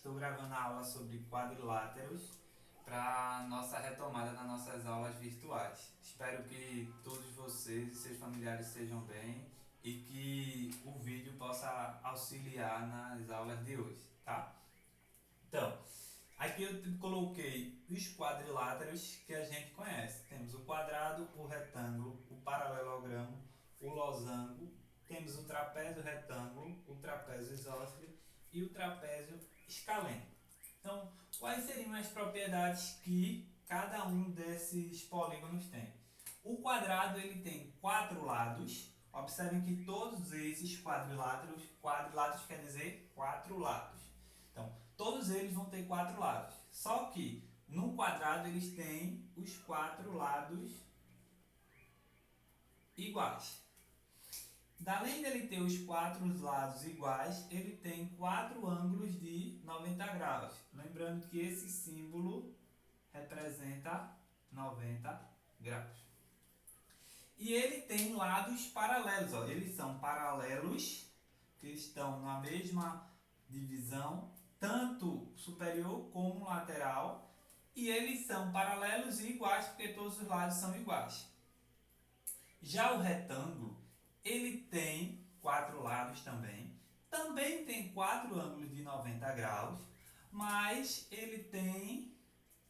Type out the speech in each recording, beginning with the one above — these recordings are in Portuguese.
Estou gravando a aula sobre quadriláteros para nossa retomada nas nossas aulas virtuais. Espero que todos vocês e seus familiares estejam bem e que o vídeo possa auxiliar nas aulas de hoje, tá? Então, aqui eu coloquei os quadriláteros que a gente conhece. Temos o quadrado, o retângulo, o paralelogramo, o losango, temos o trapézio retângulo, o trapézio isósceles e o trapézio escaleno. Então, quais seriam as propriedades que cada um desses polígonos tem? O quadrado ele tem 4 lados. Observem que todos esses quadriláteros quer dizer 4 lados. Então, todos eles vão ter 4 lados. Só que no quadrado eles têm os 4 lados iguais. Além dele ter os 4 lados iguais, ele tem 4 ângulos de 90 graus. Lembrando que esse símbolo representa 90 graus. E ele tem lados paralelos. Ó. Eles são paralelos, que estão na mesma divisão, tanto superior como lateral. E eles são paralelos e iguais, porque todos os lados são iguais. Já o retângulo, ele tem 4 lados também. Também tem 4 ângulos de 90 graus, mas ele tem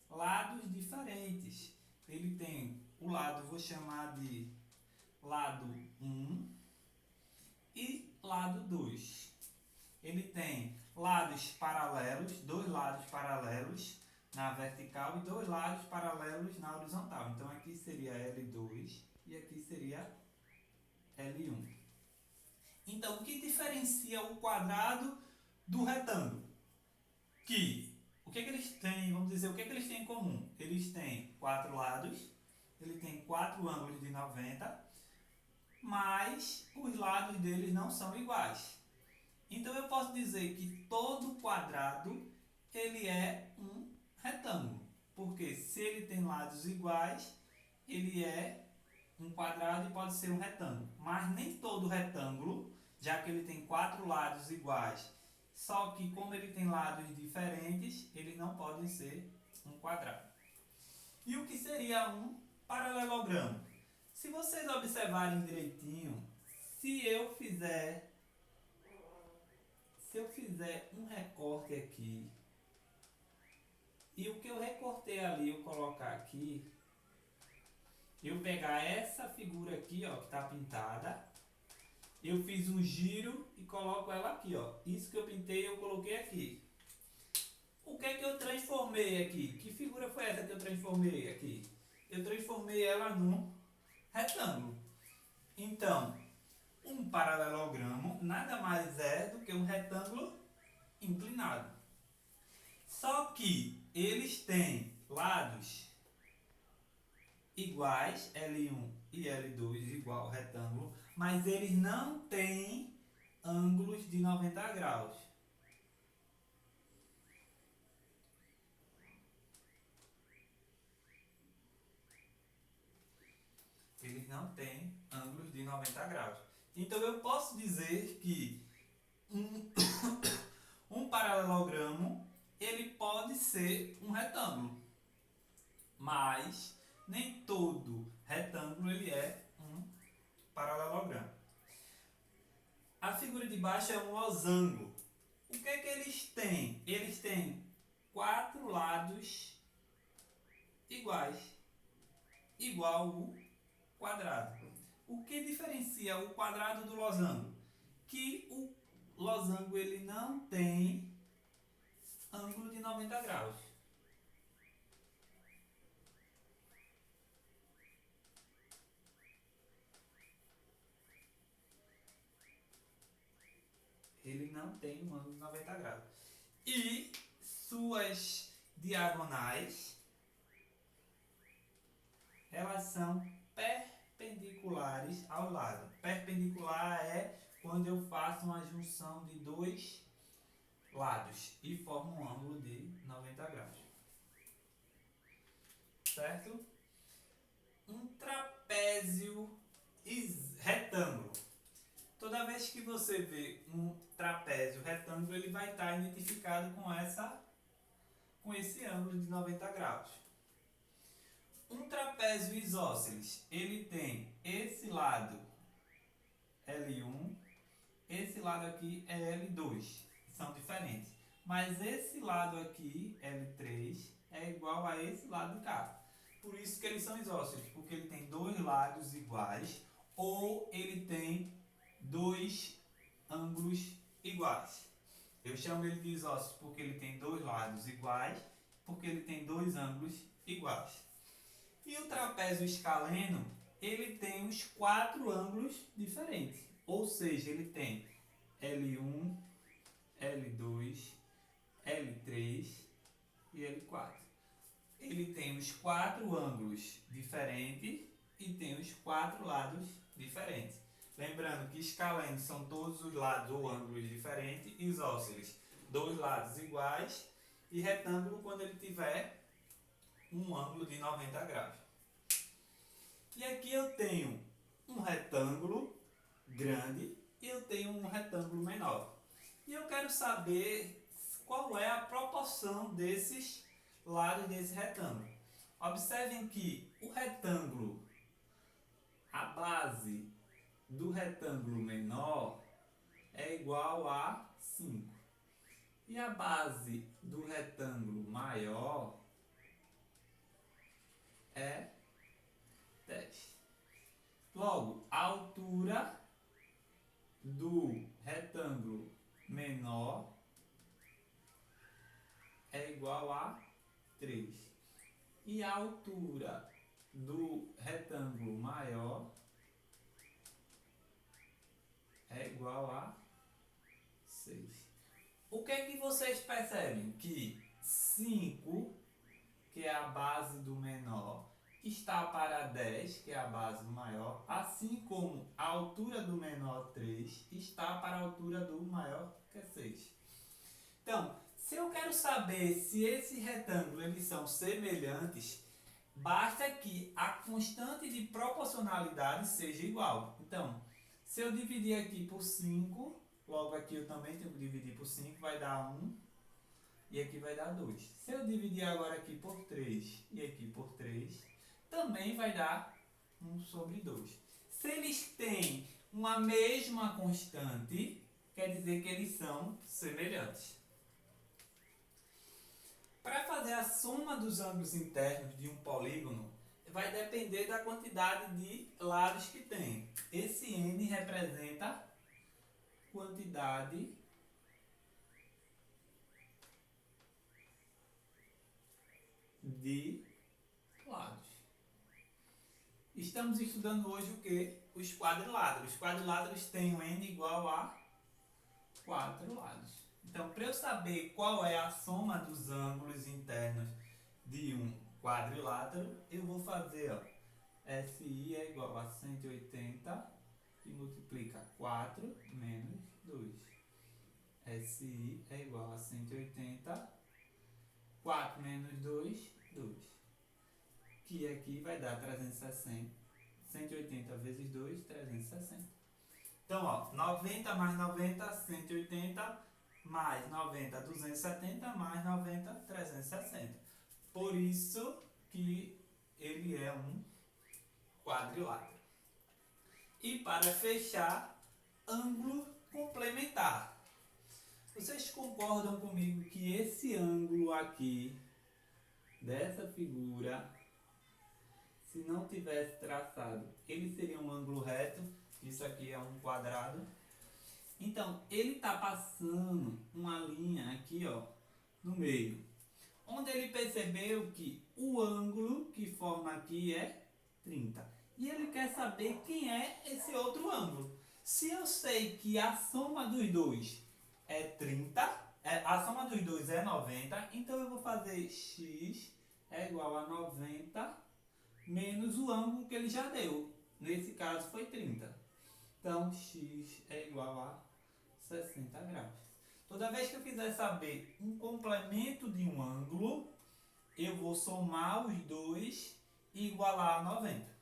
lados diferentes. Ele tem o lado, vou chamar de lado 1 e lado 2. Ele tem lados paralelos, 2 lados paralelos na vertical e 2 lados paralelos na horizontal. Então aqui seria L2 e aqui seria L1. Então, o que diferencia o quadrado do retângulo? O que eles têm, vamos dizer, o que eles têm em comum? Eles têm 4 lados, ele tem 4 ângulos de 90, mas os lados deles não são iguais. Então, eu posso dizer que todo quadrado ele é um retângulo, porque se ele tem lados iguais, ele é um quadrado e pode ser um retângulo. Mas nem todo retângulo, já que ele tem 4 lados iguais, só que como ele tem lados diferentes, eles não podem ser um quadrado. E o que seria um paralelogramo? Se vocês observarem direitinho, se eu fizer um recorte aqui, e o que eu recortei ali eu colocar aqui, eu pegar essa figura aqui, ó, que está pintada, eu fiz um giro e coloco ela aqui, ó. Isso que eu pintei eu coloquei aqui. O que é que eu transformei aqui? Que figura foi essa que eu transformei aqui? Eu transformei ela num retângulo. Então, um paralelogramo nada mais é do que um retângulo inclinado. Só que eles têm lados iguais, L1 e L2 igual ao retângulo, mas eles não têm ângulos de 90 graus. Eles não têm ângulos de 90 graus. Então eu posso dizer que um paralelogramo ele pode ser um retângulo, mas nem todo retângulo ele é um paralelogramo. A figura de baixo é um losango. O que é que eles têm? Eles têm 4 lados iguais, igual o quadrado. O que diferencia o quadrado do losango? Que o losango ele não tem ângulo de 90 graus. Ele não tem um ângulo de 90 graus. E suas diagonais, elas são perpendiculares ao lado. Perpendicular é quando eu faço uma junção de 2 lados e formo um ângulo de 90 graus. Certo? Um trapézio retângulo. Toda vez que você vê um trapézio retângulo, ele vai estar identificado com esse ângulo de 90 graus. Um trapézio isósceles, ele tem esse lado L1, esse lado aqui é L2, são diferentes. Mas esse lado aqui, L3, é igual a esse lado de cá. Por isso que eles são isósceles, porque ele tem dois lados iguais ou ele tem dois ângulos iguais. Eu chamo ele de isósceles porque ele tem dois lados iguais, porque ele tem dois ângulos iguais. E o trapézio escaleno, ele tem os quatro ângulos diferentes. Ou seja, ele tem L1, L2, L3 e L4. Ele tem os quatro ângulos diferentes e tem os quatro lados diferentes. Lembrando que escaleno são todos os lados ou ângulos diferentes, isósceles, dois lados iguais, e retângulo quando ele tiver um ângulo de 90 graus. E aqui eu tenho um retângulo grande e eu tenho um retângulo menor. E eu quero saber qual é a proporção desses lados desse retângulo. Observem que o retângulo, a base do retângulo menor é igual a 5. E a base do retângulo maior é 10. Logo, a altura do retângulo menor é igual a 3. E a altura do retângulo maior é igual a 6. O que é que vocês percebem? Que 5, que é a base do menor, está para 10, que é a base do maior, assim como a altura do menor 3 está para a altura do maior, que é 6. Então, se eu quero saber se esse retângulo eles são semelhantes, basta que a constante de proporcionalidade seja igual. Então, se eu dividir aqui por 5, logo aqui eu também tenho que dividir por 5, vai dar 1 e aqui vai dar 2. Se eu dividir agora aqui por 3 e aqui por 3, também vai dar 1 sobre 2. Se eles têm uma mesma constante, quer dizer que eles são semelhantes. Para fazer a soma dos ângulos internos de um polígono, vai depender da quantidade de lados que tem. Esse N representa quantidade de lados. Estamos estudando hoje o que? Os quadriláteros. Os quadriláteros têm um N igual a 4 lados. Então, para eu saber qual é a soma dos ângulos internos de um quadrilátero, eu vou fazer, ó, SI é igual a 180 e multiplica 4 menos 2. SI é igual a 180, 4 menos 2, 2. Que aqui vai dar 360. 180 vezes 2, 360. Então, ó, 90 mais 90, 180, mais 90, 270, mais 90, 360. Por isso que ele é um quadrilátero. E para fechar, ângulo complementar. Vocês concordam comigo que esse ângulo aqui, dessa figura, se não tivesse traçado, ele seria um ângulo reto. Isso aqui é um quadrado. Então, ele está passando uma linha aqui, ó, no meio, onde ele percebeu que o ângulo que forma aqui é 30. E ele quer saber quem é esse outro ângulo. Se eu sei que a soma dos dois é 30, a soma dos dois é 90, então eu vou fazer x é igual a 90 menos o ângulo que ele já deu. Nesse caso foi 30. Então, x é igual a 60 graus. Toda vez que eu quiser saber um complemento de um ângulo, eu vou somar os dois e igualar a 90.